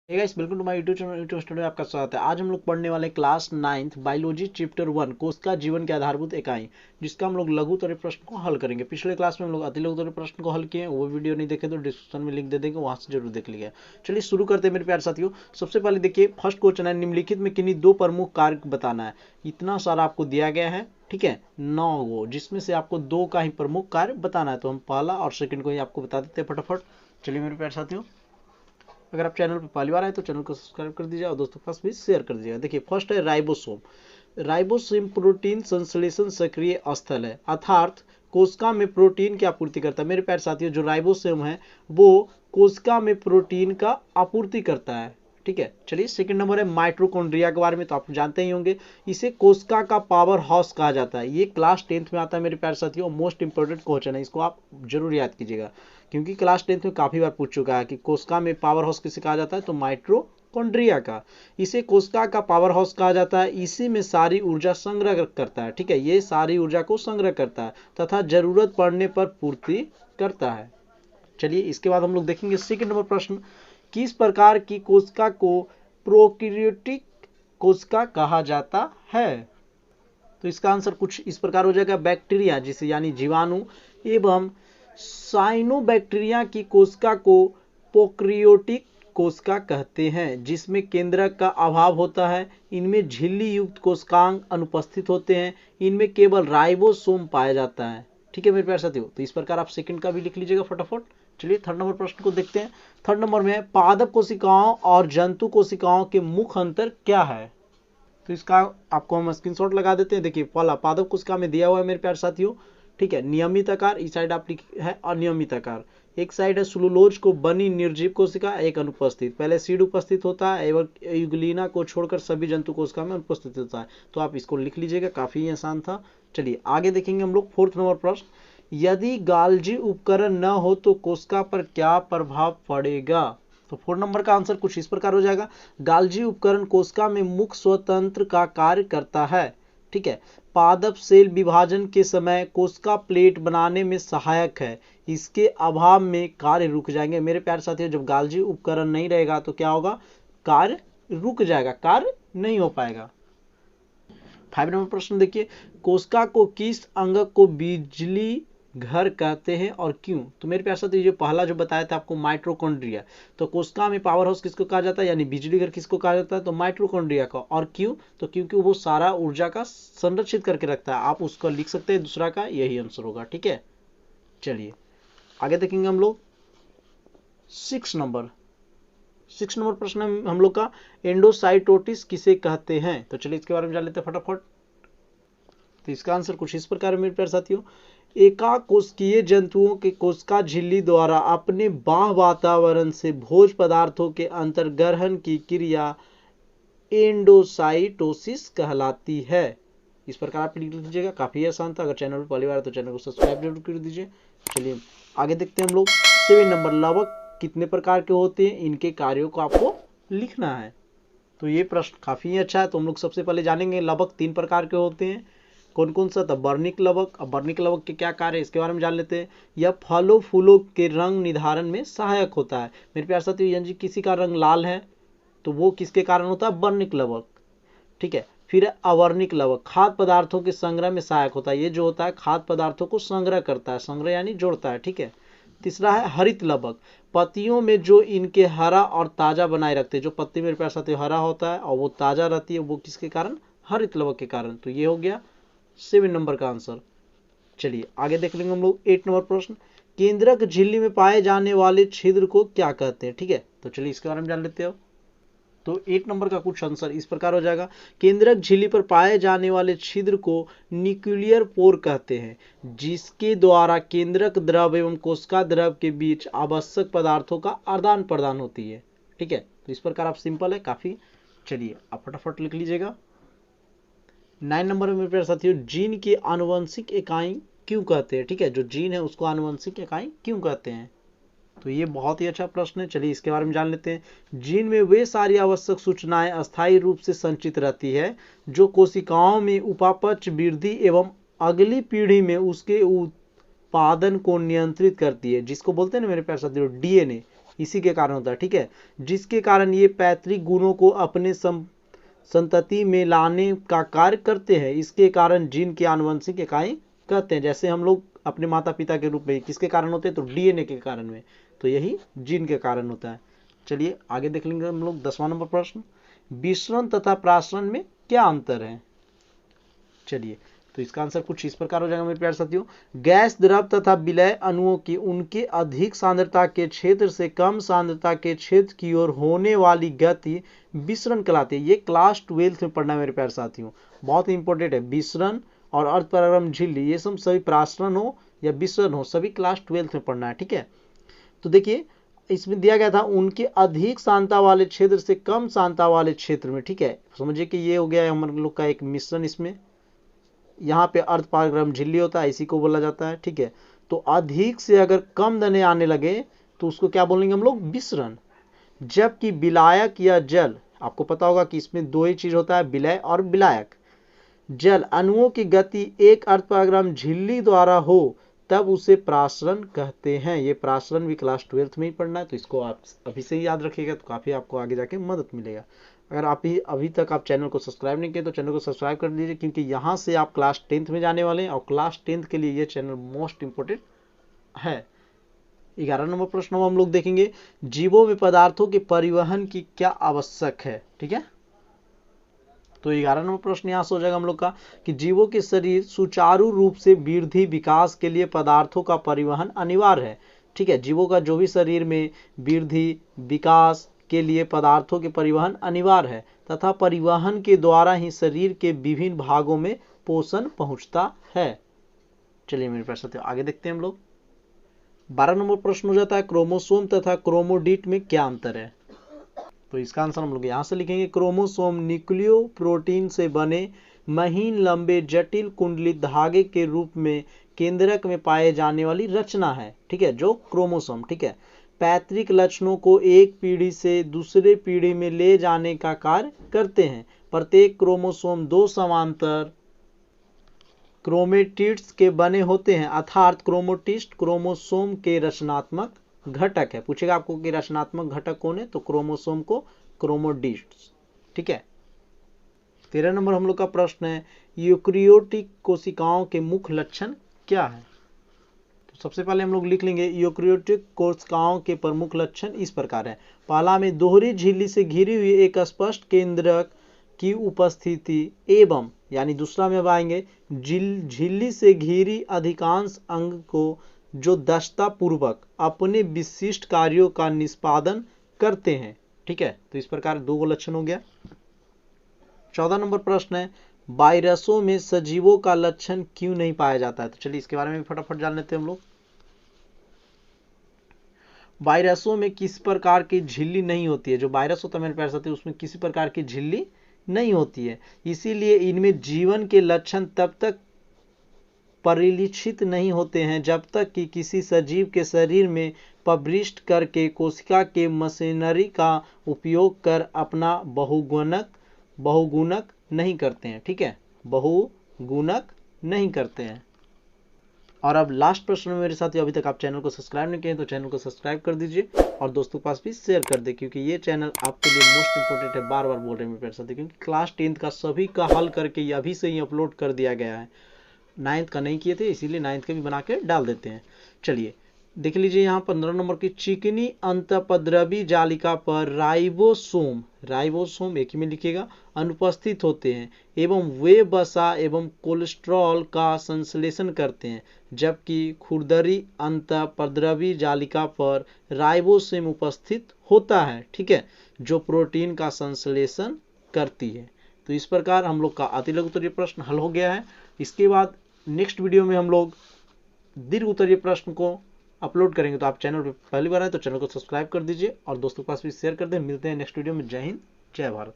Hey guys, welcome to my YouTube channel YouTube studio में आपका स्वागत है। आज हम लोग पढ़ने वाले क्लास 9th बायोलॉजी चैप्टर 1 कोशिका जीवन के आधारभूत इकाई, जिसका हम लोग लघुत्तरीय प्रश्न को हल करेंगे। पिछले क्लास में हम लोग अति लघुत्तरीय प्रश्न को हल किए, वो वीडियो नहीं देखे तो डिस्क्रिप्शन में लिंक दे देंगे, वहां से जरूर देख लीजिए। चलिए शुरू करते हैं मेरे प्यारे साथियों। सबसे पहले देखिए, फर्स्ट क्वेश्चन है, निम्नलिखित में किन्हीं दो प्रमुख कार्य बताना है। इतना सारा आपको दिया गया है, ठीक है, 9 गो, जिसमें से आपको दो का ही प्रमुख कार्य बताना है। तो हम पहला और सेकंड को ही आपको बता देते हैं फटाफट। चलिए मेरे प्यारे साथियों, अगर आप चैनल पर पहली बार आए तो चैनल को सब्सक्राइब कर दीजिए और दोस्तों के पास भी शेयर कर दीजिएगा। देखिए फर्स्ट है राइबोसोम। राइबोसोम प्रोटीन संश्लेषण सक्रिय स्थल है, अर्थात कोशिका में प्रोटीन की आपूर्ति करता है। मेरे प्यारे साथियों, जो राइबोसोम है वो कोशिका में प्रोटीन का आपूर्ति करता है, ठीक है। चलिए सेकंड नंबर है माइटोकॉन्ड्रिया के बारे में, तो आप जानते ही होंगे, इसे कोशिका का पावर हाउस कहा जाता है। ये क्लास 10th में आता है मेरे प्यारे साथियों, मोस्ट इंपोर्टेंट क्वेश्चन है, इसको आप जरूर याद कीजिएगा, क्योंकि क्लास 10th में काफी बार पूछ चुका है कि कोशिका में पावर हाउस किसे कहा जाता है, तो माइटोकॉन्ड्रिया का। इसे कोशिका का पावर हाउस कहा जाता है। इसी में सारी ऊर्जा संग्रह करता है, ठीक है, ये सारी ऊर्जा को संग्रह करता है तथा जरूरत पड़ने पर पूर्ति करता है। चलिए इसके बाद हम लोग देखेंगे सेकंड नंबर प्रश्न, किस प्रकार की कोशिका को प्रोकैरियोटिक कोशिका कहा जाता है। तो इसका आंसर कुछ इस प्रकार हो जाएगा, बैक्टीरिया जिसे यानी जीवाणु एवं साइनोबैक्टीरिया की कोशिका को प्रोकैरियोटिक कोशिका कहते हैं, जिसमें केंद्रक का अभाव होता है। इनमें झिल्ली युक्त कोशिकांग अनुपस्थित होते हैं। इनमें केवल राइबोसोम पाया जाता है, ठीक है मेरे प्यारे साथियों। तो इस प्रकार आप सेकंड का भी लिख लीजिएगा फटाफट। चलिए थर्ड नंबर प्रश्न को देखते हैं। थर्ड नंबर में पादप कोशिकाओं और जंतु कोशिकाओं के मुख्य अंतर क्या है। तो इसका आपको हम स्क्रीनशॉट लगा देते हैं। देखिए पहला पादप कोशिका में दिया हुआ है मेरे प्यारे साथियों, ठीक है, नियमित आकार, इस साइड आप है अनियमित आकार। एक साइड है सुलूलोज को बनी निर्जीव कोशिका, एक अनुपस्थित। पहले सीड उपस्थित होता है एवं युगलिना को छोड़कर सभी जंतु कोशिका में अनुपस्थित होता है। तो आप इसको लिख लीजिएगा, काफी आसान था। चलिए आगे देखेंगे हम लोग फोर्थ नंबर प्रश्न, यदि गाल्जी उपकरण न हो तो कोशिका पर क्या प्रभाव पड़ेगा। तो 4 नंबर का आंसर कुछ इस प्रकार हो जाएगा, गाल्जी उपकरण कोशिका में मुख्य स्वतंत्र का कार्य करता है, ठीक है। पादप सेल विभाजन के समय कोशिका प्लेट बनाने में सहायक है। इसके अभाव में कार्य रुक जाएंगे। मेरे प्यारे साथियों, जब गाल्जी उपकरण नहीं रहेगा तो क्या होगा, कार्य रुक जाएगा, कार्य नहीं हो पाएगा। 5 नंबर प्रश्न देखिए, कोशिका को किस अंग को बिजली घर कहते हैं और क्यों। तो मेरे प्यारे साथियों, जो पहला जो बताया था आपको माइटोकॉन्ड्रिया, तो कोशिका में पावर हाउस किसको कहा जाता है, यानी बिजली घर किसको कहा जाता है, तो माइटोकॉन्ड्रिया का। और क्यों, तो क्योंकि वो सारा ऊर्जा का संरक्षित करके रखता है। आप उसको लिख सकते हैं, दूसरा का यही आंसर होगा, ठीक है। चलिए आगे देखेंगे हम लोग 6 नंबर प्रश्न हम लोग का, एंडोसाइटोसिस किसे कहते हैं। तो चलिए इसके बारे में जान लेते हैं फटाफट। तो इसका आंसर कुछ इस प्रकार है मेरे प्यारे साथियों, एकाकोशिकीय जंतुओं के कोशिका झिल्ली द्वारा अपने बाह्य वातावरण से भोज पदार्थों के अंतर्ग्रहण की क्रिया एंडोसाइटोसिस कहलाती है। इस प्रकार आप लिख लीजिएगा, काफी आसान था। अगर चैनल पर पहली बार है तो चैनल को सब्सक्राइब जरूर कर दीजिए। चलिए आगे देखते हैं हम लोग 7 नंबर, लवक कितने प्रकार के होते हैं, इनके कार्यों को आपको लिखना है। तो ये प्रश्न काफी अच्छा है। तो हम लोग सबसे पहले जानेंगे, लवक 3 प्रकार के होते हैं, कौन कौन सा। तो वर्णिक लवक। अब वर्णिक लवक के क्या कार्य है इसके बारे में जान लेते हैं। यह फलों फूलों के रंग निर्धारण में सहायक होता है। मेरे प्यारे साथियों, यदि किसी का रंग लाल है तो वो किसके कारण होता है, वर्णिक लवक, ठीक है। फिर अवर्णिक लवक, खाद्य पदार्थों के संग्रह में सहायक होता है। ये जो होता है खाद्य पदार्थों को संग्रह करता है, संग्रह यानी जोड़ता है, ठीक है। तीसरा है हरित लवक, पत्तियों में जो इनके हरा और ताजा बनाए रखते हैं। जो पत्ती मेरे प्यारे साथियों हरा होता है और वो ताजा रहती है, वो किसके कारण, हरित लवक के कारण। तो ये हो गया 7 नंबर का आंसर। चलिए आगे देख लेंगे हम लोग 8 नंबर प्रश्न, केंद्रक झिल्ली में पाए जाने वाले छिद्र को क्या कहते हैं, ठीक है। तो चलिए इसके बारे में जान लेते हो। तो 8 नंबर का कुछ आंसर इस प्रकार हो जाएगा, केंद्रक झिल्ली पर पाए जाने वाले छिद्र को न्यूक्लियर पोर कहते हैं, जिसके द्वारा केंद्रक द्रव एवं कोशिका द्रव के बीच आवश्यक पदार्थों का आदान प्रदान होती है, ठीक है। तो इस प्रकार आप सिंपल है काफी। चलिए आप फटाफट लिख लीजिएगा। 9 नंबर में मेरे प्यारे साथियों, जीन की आनुवंशिक इकाई क्यों कहते हैं, ठीक है। जो जीन है उसको आनुवंशिक इकाई क्यों कहते हैं। तो ये बहुत ही अच्छा प्रश्न है। चलिए इसके बारे में जान लेते हैं। जीन में वे सारी आवश्यक सूचनाएं अस्थायी रूप से संचित रहती है जो कोशिकाओं में उपापचय वृद्धि एवं अगली पीढ़ी में उसके उत्पादन को नियंत्रित करती है, जिसको बोलते हैं ना मेरे प्यारे साथियों, डीएनए। इसी के कारण होता है, ठीक है, जिसके कारण ये पैतृक गुणों को अपने संतति में लाने का कार्य करते हैं। इसके कारण जीन की आनुवंशिक इकाई कहते हैं। जैसे हम लोग अपने माता पिता के रूप में किसके कारण होते हैं, तो डीएनए के कारण में, तो यही जीन के कारण होता है। चलिए आगे देख लेंगे हम लोग 10वां नंबर प्रश्न, विसरण तथा प्रासरण में क्या अंतर है। चलिए तो इसका आंसर कुछ इस प्रकार हो जाएगा मेरे प्यारे साथियों, गैस, द्रव तथा विलय अणुओं की उनके अधिक सांद्रता के क्षेत्र से कम सांद्रता के क्षेत्र की ओर होने वाली गति विसरण कहलाती है। ये क्लास 12 में पढ़ना है मेरे प्यारे साथियों, बहुत इंपॉर्टेंट है। विसरण और अर्धपरागम झिल्ली ये सब सभी प्रासरण हो या विसरण हो, सभी क्लास 12 में पढ़ना है, ठीक है। तो देखिए इसमें दिया गया था उनके अधिक सांद्रता वाले क्षेत्र से कम सांद्रता वाले क्षेत्र में, ठीक है। समझिए कि ये हो गया हम लोग का एक मिश्रण, इसमें यहाँ पे अर्धपरागम झिल्ली होता है, इसी को बोला जाता है, ठीक है। तो अधिक से अगर कम दाने आने लगे तो उसको क्या बोलेंगे हम लोग, विसरण। जबकि विलायक या जल, आपको पता होगा कि इसमें दो ही चीज होता है, विलय और विलायक। जल अणुओं की गति एक अर्धपरागम झिल्ली द्वारा हो तब उसे प्रासरण कहते हैं। ये प्रासरण भी क्लास 12 में ही पढ़ना है, तो इसको आप अभी से ही याद रखिएगा, तो काफी आपको आगे जाके मदद मिलेगा। अगर आप ही अभी तक आप चैनल को सब्सक्राइब नहीं किए तो चैनल को सब्सक्राइब कर दीजिए, क्योंकि यहाँ से आप क्लास 10th में जाने वाले हैं और क्लास 10th के लिए ये चैनल मोस्ट इंपोर्टेंट है। 11 नंबर प्रश्न हम लोग देखेंगे, जीवों में पदार्थों के परिवहन की क्या आवश्यक है, ठीक है। तो 11 नंबर प्रश्न यहाँ से हो जाएगा हम लोग का कि जीवों के शरीर सुचारू रूप से वृद्धि विकास के लिए पदार्थों का परिवहन अनिवार्य है, ठीक है। जीवों का जो भी शरीर में वृद्धि विकास के लिए पदार्थों के परिवहन अनिवार्य है तथा परिवहन के द्वारा ही शरीर के विभिन्न भागों में पोषण पहुंचता है। चलिए मेरे पास आगे देखते हैं हम लोग। 12 नंबर प्रश्न हो जाता है, क्रोमोसोम तथा क्रोमोडिट में क्या अंतर है। तो इसका आंसर हम लोग यहां से लिखेंगे, क्रोमोसोम न्यूक्लियो प्रोटीन से बने महीन लंबे जटिल कुंडलित धागे के रूप में केंद्रक में पाए जाने वाली रचना है, ठीक है, जो क्रोमोसोम, ठीक है, पैतृक लक्षणों को एक पीढ़ी से दूसरे पीढ़ी में ले जाने का कार्य करते हैं। प्रत्येक क्रोमोसोम दो समांतर क्रोमेटिड्स के बने होते हैं, अर्थात क्रोमोटिस्ट क्रोमोसोम के रचनात्मक घटक है। पूछेगा आपको कि रचनात्मक घटक कौन है, तो क्रोमोसोम को क्रोमोडिस्ट, ठीक है। 13 नंबर हम लोग का प्रश्न है, यूकेरियोटिक कोशिकाओं के मुख्य लक्षण क्या है। तो सबसे पहले हम लोग लिख लेंगे, यूकेरियोटिक कोशिकाओं के प्रमुख लक्षण इस प्रकार है। पहला में दोहरी झिल्ली से घिरी हुई एक स्पष्ट केंद्रक की उपस्थिति एवं, यानी दूसरा में अब आएंगे, झिल्ली से घिरी अधिकांश अंग को जो दक्षता पूर्वक अपने विशिष्ट कार्यों का निष्पादन करते हैं, ठीक है। तो इस प्रकार दो लक्षण हो गया। 14 नंबर प्रश्न है, वायरसों में सजीवों का लक्षण क्यों नहीं पाया जाता है। तो चलिए इसके बारे में भी फटाफट जान लेते हैं हम लोग। वायरसों में किस प्रकार की झिल्ली नहीं होती है, जो वायरस होता है मेरे प्यारे साथी उसमें किसी प्रकार की झिल्ली नहीं होती है, इसीलिए इनमें जीवन के लक्षण तब तक परिलक्षित नहीं होते हैं जब तक कि किसी सजीव के शरीर में प्रविष्ट करके कोशिका के मशीनरी का उपयोग कर अपना बहुगुणक नहीं करते हैं, ठीक है, बहुगुणक नहीं करते हैं। और अब लास्ट प्रश्न में मेरे साथ, अभी तक आप चैनल को सब्सक्राइब नहीं किए तो चैनल को सब्सक्राइब कर दीजिए और दोस्तों के पास भी शेयर कर दे, क्योंकि ये चैनल आपके लिए मोस्ट इंपोर्टेंट है। बार बार बोल रहे हैं मेरे साथ, क्योंकि क्लास 10th का सभी का हल करके अभी से ही अपलोड कर दिया गया है। 9th का नहीं किए थे, इसीलिए 9th का भी बना के डाल देते हैं। चलिए देख लीजिए यहाँ 15 नंबर की, चिकनी अंतःपद्रवी जालिका पर राइबोसोम एक ही में लिखिएगा, अनुपस्थित होते हैं एवं वे वसा एवं कोलेस्ट्रॉल का संश्लेषण करते हैं, जबकि खुरदरी अंतःपद्रवी जालिका पर राइबोसोम उपस्थित होता है, ठीक है, जो प्रोटीन का संश्लेषण करती है। तो इस प्रकार हम लोग का अति लघु उत्तरीय प्रश्न हल हो गया है। इसके बाद नेक्स्ट वीडियो में हम लोग दीर्घ उत्तरीय प्रश्न को अपलोड करेंगे। तो आप चैनल पर पहली बार आए तो चैनल को सब्सक्राइब कर दीजिए और दोस्तों के पास भी शेयर कर दें। मिलते हैं नेक्स्ट वीडियो में। जय हिंद, जय भारत।